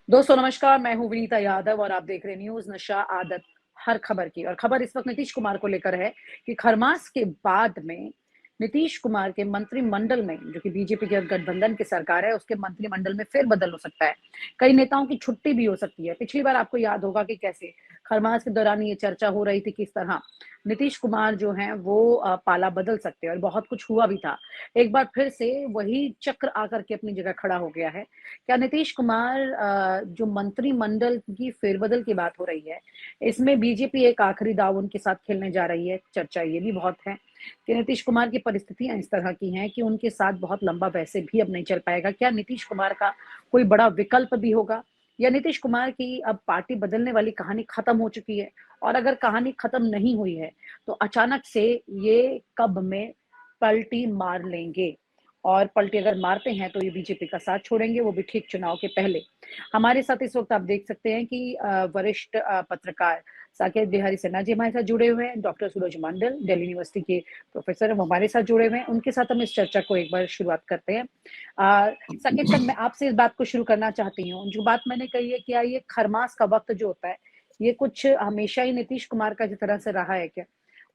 दोस्तों नमस्कार, मैं हूँ विनीता यादव और आप देख रहे हैं न्यूज़ नशा आदत हर खबर की। और खबर इस वक्त नीतीश कुमार को लेकर है कि खरमास के बाद में नीतीश कुमार के मंत्रिमंडल में, जो कि बीजेपी के गठबंधन की सरकार है, उसके मंत्रिमंडल में फेरबदल हो सकता है। कई नेताओं की छुट्टी भी हो सकती है। पिछली बार आपको याद होगा कि कैसे खरमास के दौरान ये चर्चा हो रही थी, किस तरह नीतीश कुमार जो हैं वो पाला बदल सकते हैं, और बहुत कुछ हुआ भी था। एक बार फिर से वही चक्र आकर के अपनी जगह खड़ा हो गया है। क्या नीतीश कुमार जो मंत्रिमंडल की फेरबदल की बात हो रही है, इसमें बीजेपी एक आखिरी दांव उनके साथ खेलने जा रही है? चर्चा ये भी बहुत है कि नीतीश कुमार की परिस्थितियां इस तरह की हैं कि उनके साथ बहुत लंबा वैसे भी अब नहीं चल पाएगा। क्या नीतीश कुमार का कोई बड़ा विकल्प भी होगा, या नीतीश कुमार की अब पार्टी बदलने वाली कहानी खत्म हो चुकी है? और अगर कहानी खत्म नहीं हुई है, तो अचानक से ये कब में पलटी मार लेंगे? और पलटी अगर मारते हैं तो ये बीजेपी का साथ छोड़ेंगे, वो भी ठीक चुनाव के पहले। हमारे साथ इस वक्त आप देख सकते हैं कि वरिष्ठ पत्रकार साकेत बिहारी सिन्हा जी हमारे साथ जुड़े हुए हैं। डॉक्टर सूरज मंडल दिल्ली यूनिवर्सिटी के प्रोफेसर हैं, वो हमारे साथ जुड़े हुए हैं। उनके साथ हम इस चर्चा को एक बार शुरुआत करते हैं। साकेत सर, मैं आपसे इस बात को शुरू करना चाहती हूँ। जो बात मैंने कही है, क्या ये खरमास का वक्त जो होता है, ये कुछ हमेशा ही नीतीश कुमार का जिस तरह से रहा है क्या?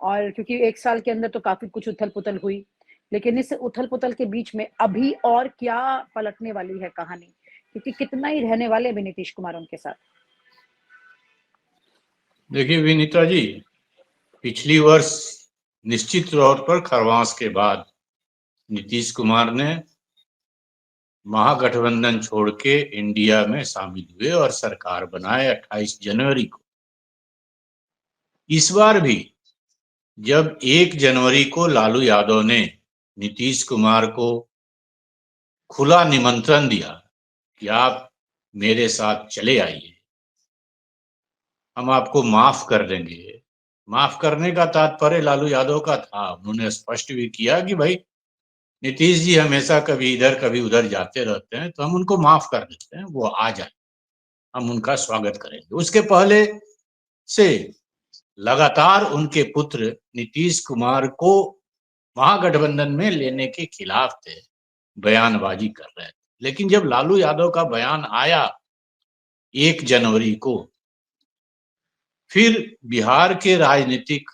और क्योंकि 1 साल के अंदर तो काफ़ी कुछ उथल-पुथल हुई, लेकिन इस उथल-पुथल के बीच में अभी और क्या पलटने वाली है कहानी? क्योंकि कितना ही रहने वाले हैं अभी नीतीश कुमार उनके साथ। देखिए विनीता जी, पिछली वर्ष निश्चित तौर पर खरवास के बाद नीतीश कुमार ने महागठबंधन छोड़ के इंडिया में शामिल हुए और सरकार बनाए 28 जनवरी को। इस बार भी जब 1 जनवरी को लालू यादव ने नीतीश कुमार को खुला निमंत्रण दिया कि आप मेरे साथ चले आइए, हम आपको माफ कर देंगे। माफ करने का तात्पर्य लालू यादव का था। उन्होंने स्पष्ट भी किया कि भाई नीतीश जी हमेशा कभी इधर कभी उधर जाते रहते हैं, तो हम उनको माफ कर देते हैं, वो आ जाए, हम उनका स्वागत करेंगे। उसके पहले से लगातार उनके पुत्र नीतीश कुमार को महागठबंधन में लेने के खिलाफ थे, बयानबाजी कर रहे थे। लेकिन जब लालू यादव का बयान आया 1 जनवरी को, फिर बिहार के राजनीतिक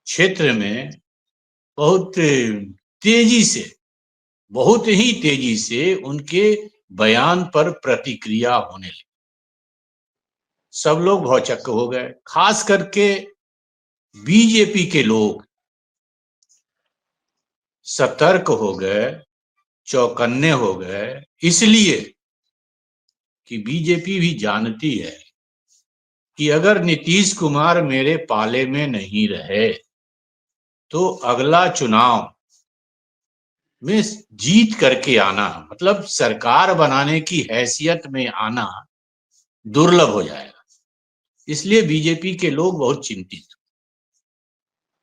क्षेत्र में बहुत तेजी से, बहुत ही तेजी से उनके बयान पर प्रतिक्रिया होने लगी। सब लोग भौचक्क हो गए, खास करके बीजेपी के लोग सतर्क हो गए, चौकन्ने हो गए, इसलिए कि बीजेपी भी जानती है कि अगर नीतीश कुमार मेरे पाले में नहीं रहे तो अगला चुनाव में जीत करके आना, मतलब सरकार बनाने की हैसियत में आना दुर्लभ हो जाएगा। इसलिए बीजेपी के लोग बहुत चिंतित।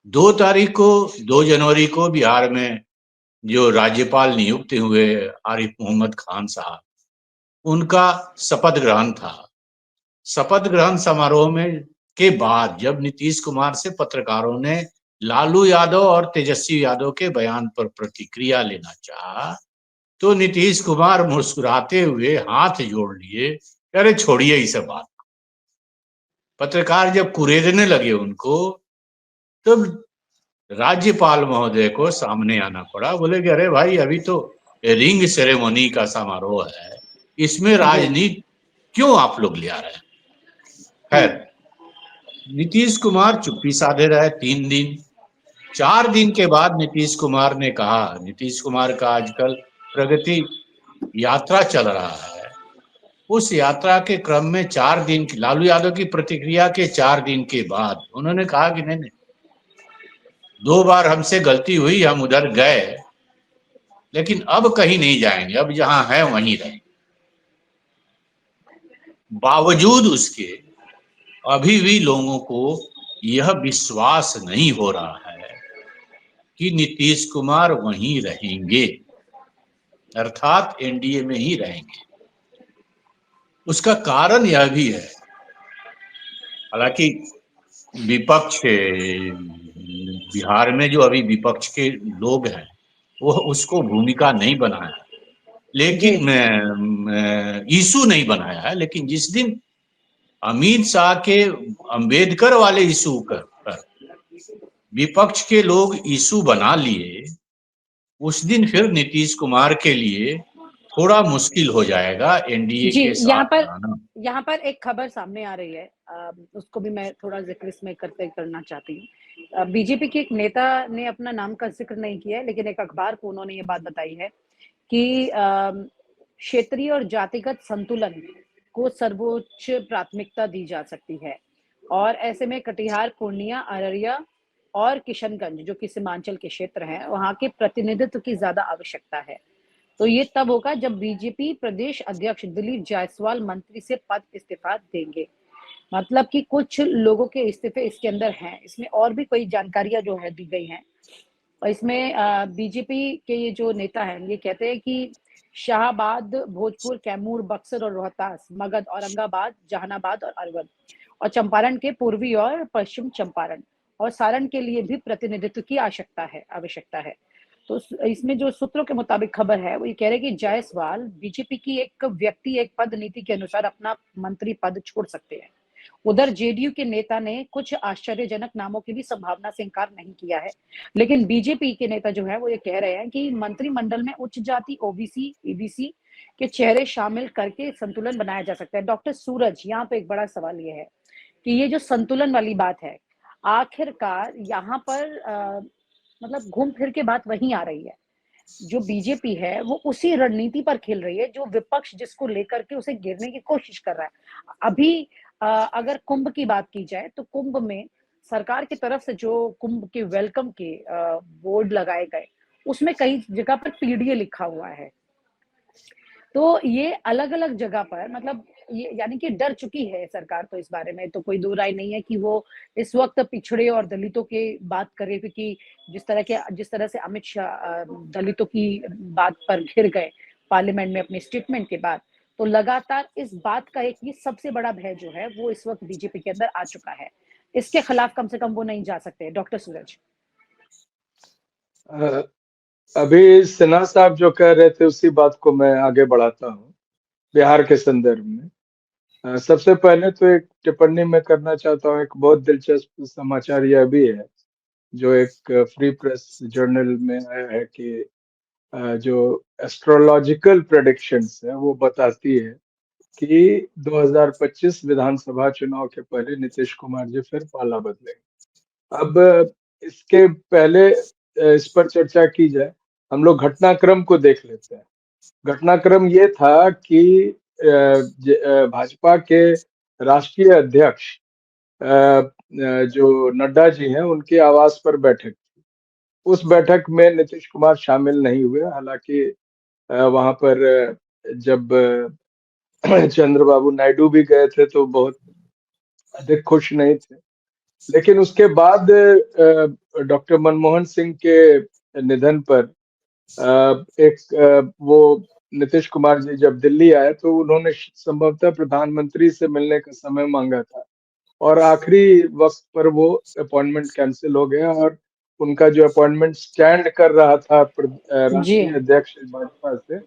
2 जनवरी को बिहार में जो राज्यपाल नियुक्त हुए आरिफ मोहम्मद खान साहब, उनका शपथ ग्रहण था। शपथ ग्रहण समारोह में के बाद जब नीतीश कुमार से पत्रकारों ने लालू यादव और तेजस्वी यादव के बयान पर प्रतिक्रिया लेना चाहा, तो नीतीश कुमार मुस्कुराते हुए हाथ जोड़ लिए, अरे छोड़िए इस बात। पत्रकार जब कुरेदने लगे उनको, तब राज्यपाल महोदय को सामने आना पड़ा। बोले कि अरे भाई, अभी तो रिंग सेरेमनी का समारोह है, इसमें जी। राजनीति क्यों आप लोग ले आ रहे हैं? हुँ। खैर, नीतीश कुमार चुप्पी साधे रहे 3 दिन। 4 दिन के बाद नीतीश कुमार ने कहा, नीतीश कुमार का आजकल प्रगति यात्रा चल रहा है, उस यात्रा के क्रम में 4 दिन की लालू यादव की प्रतिक्रिया के 4 दिन के बाद उन्होंने कहा कि नहीं नहीं, 2 बार हमसे गलती हुई, हम उधर गए, लेकिन अब कहीं नहीं जाएंगे, अब जहां है वहीं रहेंगे। बावजूद उसके अभी भी लोगों को यह विश्वास नहीं हो रहा है कि नीतीश कुमार वहीं रहेंगे, अर्थात एनडीए में ही रहेंगे। उसका कारण यह भी है, हालांकि विपक्ष बिहार में जो अभी विपक्ष के लोग हैं वो उसको भूमिका नहीं बनाए, लेकिन इशू नहीं बनाया है। लेकिन जिस दिन अमित शाह के अंबेडकर वाले इशू पर विपक्ष के लोग इशू बना लिए, उस दिन फिर नीतीश कुमार के लिए थोड़ा मुश्किल हो जाएगा एनडीए जी, के साथ रहना। यहाँ पर एक खबर सामने आ रही है, उसको भी मैं थोड़ा जिक्र इसमें करना चाहती हूँ। बीजेपी के एक नेता ने अपना नाम का जिक्र नहीं किया है, लेकिन एक अखबार को उन्होंने ये बात बताई है कि क्षेत्रीय और जातिगत संतुलन को सर्वोच्च प्राथमिकता दी जा सकती है, और ऐसे में कटिहार, पूर्णिया, अररिया और किशनगंज, जो कि सीमांचल के क्षेत्र हैं, वहाँ के प्रतिनिधित्व की ज्यादा आवश्यकता है। तो ये तब होगा जब बीजेपी प्रदेश अध्यक्ष दिलीप जायसवाल मंत्री से पद इस्तीफा देंगे। मतलब कि कुछ लोगों के इस्तीफे इसके अंदर हैं। इसमें और भी कोई जानकारियां जो है दी गई हैं, और इसमें बीजेपी के ये जो नेता हैं ये कहते हैं कि शाहबाद, भोजपुर, कैमूर, बक्सर और रोहतास, मगध, औरंगाबाद, जहानाबाद और अरवल, और चंपारण के पूर्वी और पश्चिम चंपारण और सारण के लिए भी प्रतिनिधित्व की आवश्यकता है। तो इसमें जो सूत्रों के मुताबिक खबर है वो ये कह रहे हैं कि जायसवाल बीजेपी की एक व्यक्ति एक पद नीति के अनुसार अपना मंत्री पद छोड़ सकते हैं। उधर जेडीयू के नेता ने कुछ आश्चर्यजनक नामों की भी संभावना से इनकार नहीं किया है, लेकिन बीजेपी के नेता जो है वो ये कह रहे हैं कि मंत्रिमंडल में उच्च जाति, ओबीसी, ईबीसी के चेहरे शामिल करके संतुलन बनाया जा सकता है। डॉक्टर सूरज, यहाँ पे एक बड़ा सवाल ये है कि ये जो संतुलन वाली बात है, आखिरकार यहाँ पर मतलब घूम फिर के बात वहीं आ रही है। जो बीजेपी है वो उसी रणनीति पर खेल रही है जो विपक्ष जिसको लेकर के उसे गिरने की कोशिश कर रहा है। अभी अगर कुंभ की बात की जाए तो कुंभ में सरकार की तरफ से जो कुंभ के वेलकम के बोर्ड लगाए गए, उसमें कई जगह पर पीडीए लिखा हुआ है। तो ये अलग-अलग जगह पर मतलब ये यानी कि डर चुकी है सरकार, तो इस बारे में तो कोई दो राय नहीं है कि वो इस वक़्त पिछड़े और दलितों की बात करे, क्योंकि जिस तरह से अमित शाह दलितों की बात पर घिर गए पार्लियामेंट में अपने स्टेटमेंट के बाद, तो लगातार इस बात का एक ये सबसे बड़ा भय जो है वो इस वक़्त बीजेपी के अंदर आ चुका है। इसके खिलाफ कम से कम वो नहीं जा सकते। डॉक्टर सूरज। अ, अभी सिन्हा साहब जो कह रहे थे उसी बात को मैं आगे बढ़ाता हूँ बिहार के संदर्भ में। सबसे पहले तो एक टिप्पणी मैं करना चाहता हूँ, एक बहुत दिलचस्प समाचार यह भी है जो एक फ्री प्रेस जर्नल में आया है कि जो एस्ट्रोलॉजिकल प्रेडिक्शंस है वो बताती है कि 2025 विधानसभा चुनाव के पहले नीतीश कुमार जी फिर पाला बदलेंगे। अब इसके पहले इस पर चर्चा की जाए, हम लोग घटनाक्रम को देख लेते हैं। घटनाक्रम ये था कि भाजपा के राष्ट्रीय अध्यक्ष जो नड्डा जी हैं उनके आवास पर बैठक थी। उस बैठक में नीतीश कुमार शामिल नहीं हुए। हालांकि वहां पर जब चंद्रबाबू नायडू भी गए थे तो बहुत अधिक खुश नहीं थे। लेकिन उसके बाद डॉक्टर मनमोहन सिंह के निधन पर वो नीतीश कुमार जी जब दिल्ली आए तो उन्होंने संभवतः प्रधानमंत्री से मिलने का समय मांगा था, और आखिरी वक्त पर वो अपॉइंटमेंट कैंसिल हो गया और उनका जो अपॉइंटमेंट स्टैंड कर रहा था जी, राष्ट्रीय अध्यक्ष भाजपा से,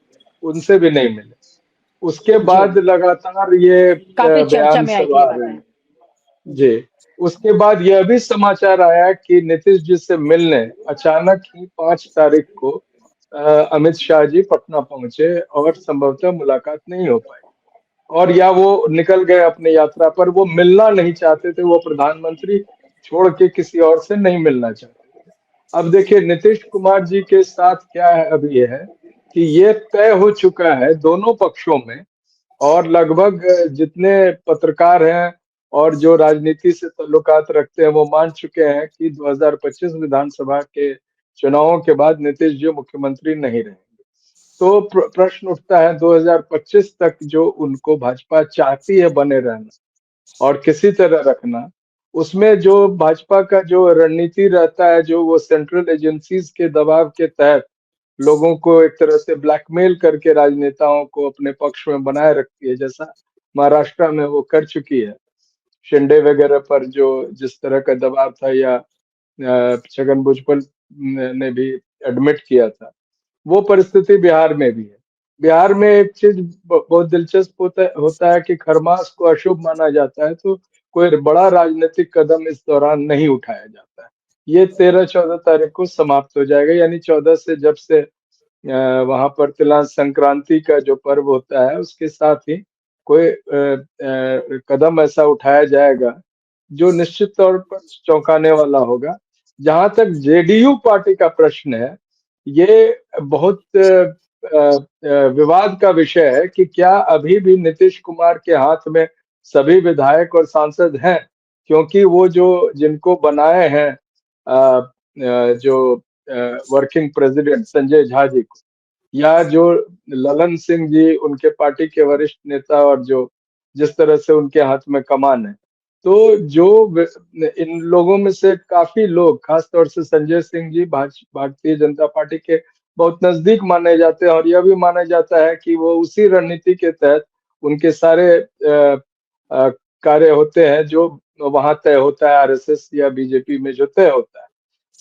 उनसे भी नहीं मिले। उसके जी। बाद लगातार ये काफ़ी चर्चा बयान में आई सब थी ये आ रहे बातें। हैं। जी, उसके बाद यह भी समाचार आया कि नीतीश जी से मिलने अचानक ही 5 तारीख को अमित शाह जी पटना पहुंचे और संभवतः मुलाकात नहीं हो पाई, और या वो निकल गए अपनी यात्रा पर। वो मिलना नहीं चाहते थे, वो प्रधानमंत्री छोड़ के किसी और से नहीं मिलना चाहते थे। अब देखिए नीतीश कुमार जी के साथ क्या है, अभी ये है कि ये तय हो चुका है दोनों पक्षों में, और लगभग जितने पत्रकार हैं और जो राजनीति से ताल्लुकात रखते हैं वो मान चुके हैं कि 2025 विधानसभा के चुनावों के बाद नीतीश जी मुख्यमंत्री नहीं रहेंगे। तो प्रश्न उठता है 2025 तक जो उनको भाजपा चाहती है बने रहना और किसी तरह रखना, उसमें जो भाजपा का जो रणनीति रहता है, जो वो सेंट्रल एजेंसीज के दबाव के तहत लोगों को एक तरह से ब्लैकमेल करके राजनेताओं को अपने पक्ष में बनाए रखती है, जैसा महाराष्ट्र में वो कर चुकी है। शिंदे वगैरह पर जो जिस तरह का दबाव था, या छगन भुजबल ने भी एडमिट किया था, वो परिस्थिति बिहार में भी है। बिहार में एक चीज बहुत दिलचस्प होता है कि खरमास को अशुभ माना जाता है, तो कोई बड़ा राजनीतिक कदम इस दौरान नहीं उठाया जाता है। ये 13-14 तारीख को समाप्त हो जाएगा, यानी 14 से जब से वहां पर तिला संक्रांति का जो पर्व होता है उसके साथ ही कोई कदम ऐसा उठाया जाएगा जो निश्चित तौर पर चौंकाने वाला होगा। जहां तक जेडीयू पार्टी का प्रश्न है, ये बहुत विवाद का विषय है कि क्या अभी भी नीतीश कुमार के हाथ में सभी विधायक और सांसद हैं, क्योंकि वो जो जिनको बनाए हैं जो वर्किंग प्रेसिडेंट संजय झा जी को, या जो ललन सिंह जी उनके पार्टी के वरिष्ठ नेता और जो जिस तरह से उनके हाथ में कमान है, तो जो इन लोगों में से काफी लोग, खासतौर से संजय सिंह जी भारतीय जनता पार्टी के बहुत नजदीक माने जाते हैं, और यह भी माना जाता है कि वो उसी रणनीति के तहत उनके सारे कार्य होते हैं जो वहां तय होता है आरएसएस या बीजेपी में जो तय होता है।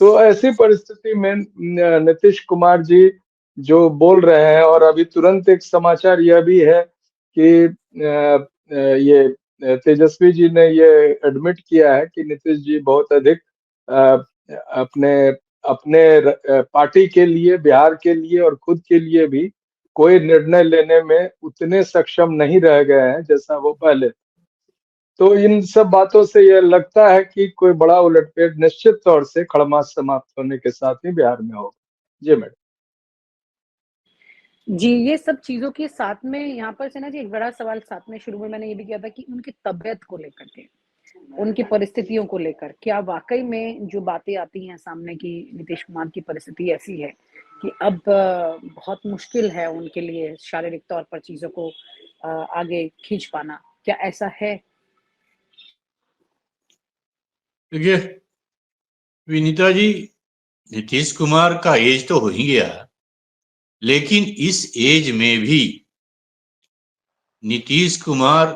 तो ऐसी परिस्थिति में नीतीश कुमार जी जो बोल रहे हैं, और अभी तुरंत एक समाचार यह भी है कि ये तेजस्वी जी ने ये एडमिट किया है कि नीतीश जी बहुत अधिक अपने अपने पार्टी के लिए, बिहार के लिए और खुद के लिए भी कोई निर्णय लेने में उतने सक्षम नहीं रह गए हैं जैसा वो पहले। तो इन सब बातों से यह लगता है कि कोई बड़ा उलटफेर निश्चित तौर से खड़मास समाप्त होने के साथ ही बिहार में होगा। जी मैडम। जी, ये सब चीज़ों के साथ में यहाँ पर से ना जी एक बड़ा सवाल साथ में शुरू में मैंने ये भी किया था कि उनकी तबीयत को लेकर के, उनकी परिस्थितियों को लेकर, क्या वाक़ई में जो बातें आती हैं सामने कि नीतीश कुमार की परिस्थिति ऐसी है कि अब बहुत मुश्किल है उनके लिए शारीरिक तौर पर चीज़ों को आगे खींच पाना, क्या ऐसा है? देखिए विनीता जी, नीतीश कुमार का एज तो हो ही गया, लेकिन इस एज में भी नीतीश कुमार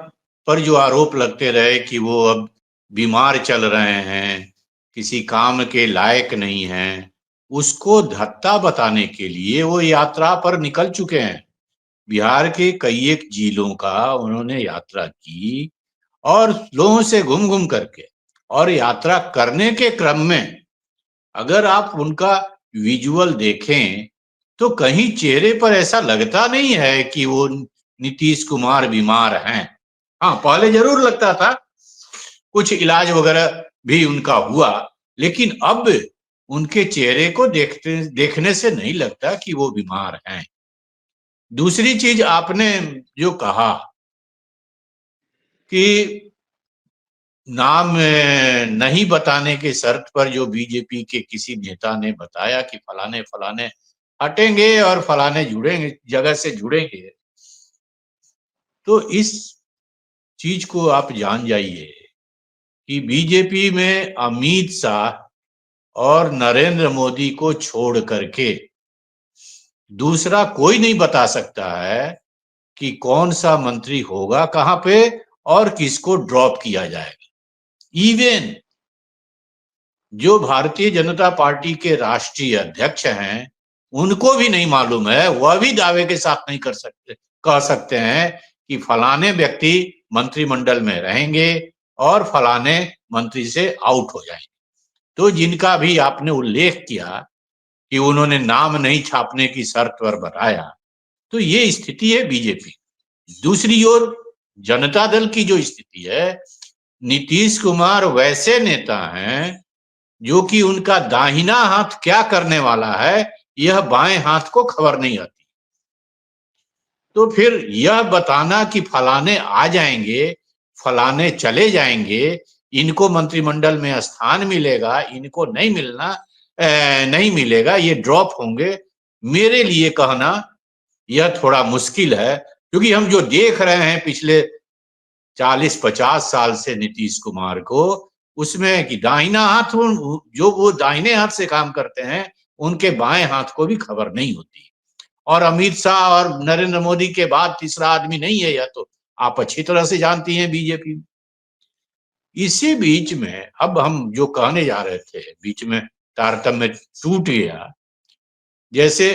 पर जो आरोप लगते रहे कि वो अब बीमार चल रहे हैं, किसी काम के लायक नहीं हैं, उसको धत्ता बताने के लिए वो यात्रा पर निकल चुके हैं। बिहार के कई एक जिलों का उन्होंने यात्रा की और लोगों से घूम घूम करके, और यात्रा करने के क्रम में अगर आप उनका विजुअल देखें तो कहीं चेहरे पर ऐसा लगता नहीं है कि वो नीतीश कुमार बीमार हैं। हाँ, पहले जरूर लगता था, कुछ इलाज वगैरह भी उनका हुआ, लेकिन अब उनके चेहरे को देखने से नहीं लगता कि वो बीमार हैं। दूसरी चीज आपने जो कहा कि नाम नहीं बताने के शर्त पर जो बीजेपी के किसी नेता ने बताया कि फलाने फलाने हटेंगे और फलाने जुड़ेंगे, जगह से जुड़ेंगे, तो इस चीज को आप जान जाइए कि बीजेपी में अमित शाह और नरेंद्र मोदी को छोड़ करके दूसरा कोई नहीं बता सकता है कि कौन सा मंत्री होगा कहां पे और किसको ड्रॉप किया जाएगा। इवन जो भारतीय जनता पार्टी के राष्ट्रीय अध्यक्ष हैं उनको भी नहीं मालूम है, वह भी दावे के साथ नहीं कह सकते हैं कि फलाने व्यक्ति मंत्रिमंडल में रहेंगे और फलाने मंत्री से आउट हो जाएंगे। तो जिनका भी आपने उल्लेख किया कि उन्होंने नाम नहीं छापने की शर्त पर बताया, तो ये स्थिति है बीजेपी। दूसरी ओर जनता दल की जो स्थिति है, नीतीश कुमार वैसे नेता हैं जो कि उनका दाहिना हाथ क्या करने वाला है यह बाएं हाथ को खबर नहीं आती। तो फिर यह बताना कि फलाने आ जाएंगे, फलाने चले जाएंगे, इनको मंत्रिमंडल में स्थान मिलेगा, इनको नहीं नहीं मिलेगा, ये ड्रॉप होंगे, मेरे लिए कहना यह थोड़ा मुश्किल है, क्योंकि हम जो देख रहे हैं पिछले 40-50 साल से नीतीश कुमार को, उसमें कि दाहिना हाथ जो वो दाहिने हाथ से काम करते हैं उनके बाएं हाथ को भी खबर नहीं होती। और अमित शाह और नरेंद्र मोदी के बाद तीसरा आदमी नहीं है, यह तो आप अच्छी तरह से जानती हैं बीजेपी। इसी बीच में अब हम जो कहने जा रहे थे, बीच में तारतम्य टूट गया। जैसे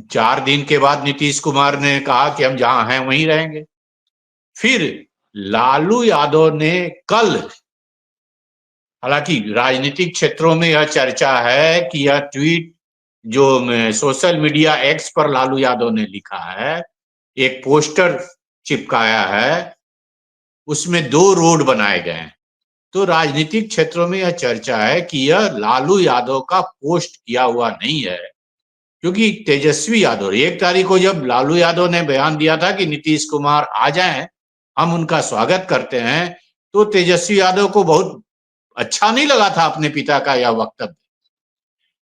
4 दिन के बाद नीतीश कुमार ने कहा कि हम जहां हैं वहीं रहेंगे। फिर लालू यादव ने कल, हालांकि राजनीतिक क्षेत्रों में यह चर्चा है कि यह ट्वीट जो सोशल मीडिया एक्स पर लालू यादव ने लिखा है, एक पोस्टर चिपकाया है, उसमें 2 रोड बनाए गए हैं। तो राजनीतिक क्षेत्रों में यह चर्चा है कि यह लालू यादव का पोस्ट किया हुआ नहीं है, क्योंकि तेजस्वी यादव 1 तारीख को जब लालू यादव ने बयान दिया था कि नीतीश कुमार आ जाएं, हम उनका स्वागत करते हैं, तो तेजस्वी यादव को बहुत अच्छा नहीं लगा था अपने पिता का यह वक्तव्य।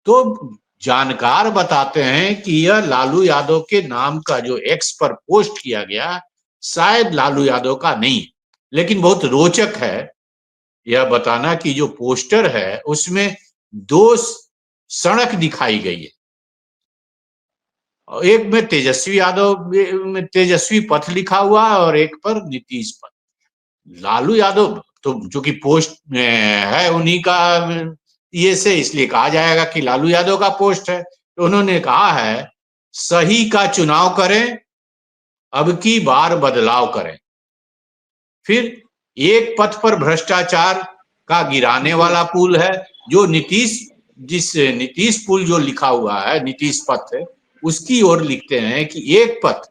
तो जानकार बताते हैं कि यह लालू यादव के नाम का जो एक्स पर पोस्ट किया गया शायद लालू यादव का नहीं है। लेकिन बहुत रोचक है यह बताना कि जो पोस्टर है उसमें 2 सड़क दिखाई गई है, एक में तेजस्वी यादव में तेजस्वी पथ लिखा हुआ है और एक पर नीतीश पथ। लालू यादव तो जो कि पोस्ट है उन्हीं का ये से, इसलिए कहा जाएगा कि लालू यादव का पोस्ट है। तो उन्होंने कहा है, सही का चुनाव करें, अब की बार बदलाव करें। फिर एक पथ पर भ्रष्टाचार का गिराने वाला पुल है, जो नीतीश पुल जो लिखा हुआ है, नीतीश पथ, उसकी ओर लिखते हैं कि एक पथ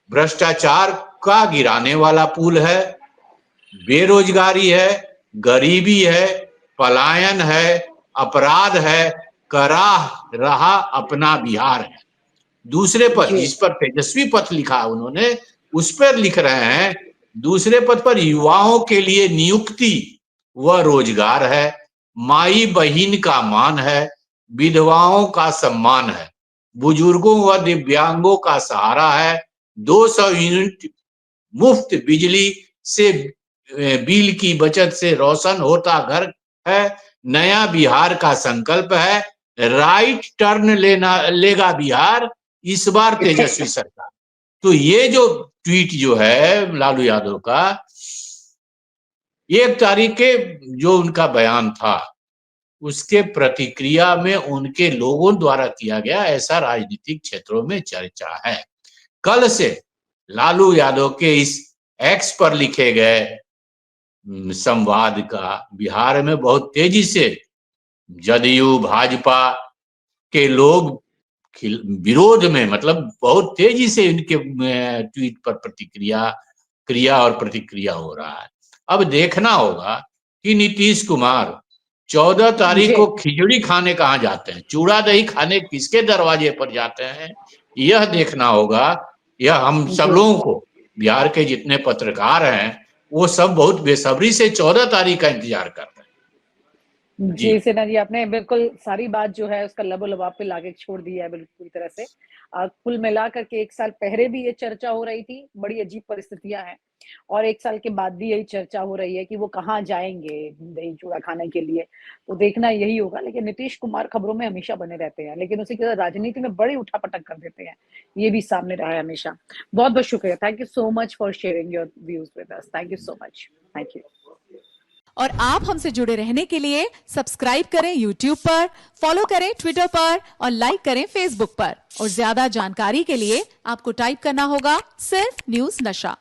भ्रष्टाचार का गिराने वाला पुल है, बेरोजगारी है, गरीबी है, पलायन है, अपराध है, कराह रहा अपना बिहार है। दूसरे पर, जिस पर तेजस्वी पथ लिखा उन्होंने, उस पर लिख रहे हैं, दूसरे पद पर युवाओं के लिए नियुक्ति व रोजगार है, माई बहिन का मान है, विधवाओं का सम्मान है, बुजुर्गों व दिव्यांगों का सहारा है, 200 यूनिट मुफ्त बिजली से बिल की बचत से रोशन होता घर है, नया बिहार का संकल्प है, राइट टर्न लेगा बिहार, इस बार तेजस्वी सरकार। तो ये जो ट्वीट जो है लालू यादव का, 1 तारीख के जो उनका बयान था उसके प्रतिक्रिया में उनके लोगों द्वारा किया गया, ऐसा राजनीतिक क्षेत्रों में चर्चा है। कल से लालू यादव के इस एक्स पर लिखे गए संवाद का बिहार में बहुत तेजी से जदयू भाजपा के लोग विरोध में, मतलब बहुत तेजी से इनके ट्वीट पर क्रिया और प्रतिक्रिया हो रहा है। अब देखना होगा कि नीतीश कुमार 14 तारीख को खिचड़ी खाने कहाँ जाते हैं, चूड़ा दही खाने किसके दरवाजे पर जाते हैं, यह देखना होगा। यह हम सब लोगों को, बिहार के जितने पत्रकार हैं वो सब बहुत बेसब्री से 14 तारीख का इंतजार कर रहे हैं। जी सेना जी, आपने बिल्कुल सारी बात जो है उसका लबो-लबाब पे लाके छोड़ दिया है बिल्कुल पूरी तरह से। कुल मिलाकर के 1 साल पहले भी ये चर्चा हो रही थी, बड़ी अजीब परिस्थितियां हैं, और 1 साल के बाद भी यही चर्चा हो रही है कि वो कहाँ जाएंगे दही चूड़ा खाने के लिए। तो देखना यही होगा। लेकिन नीतीश कुमार खबरों में हमेशा बने रहते हैं, लेकिन उसी के साथ राजनीति में बड़ी उठापटक कर देते हैं, ये भी सामने रहा है हमेशा। बहुत बहुत शुक्रिया, thank you so much for sharing your views with us, thank you so much, thank you. और आप हमसे जुड़े रहने के लिए सब्सक्राइब करें YouTube पर, फॉलो करें ट्विटर पर और लाइक करें Facebook पर। और ज्यादा जानकारी के लिए आपको टाइप करना होगा सिर्फ न्यूज़ नशा।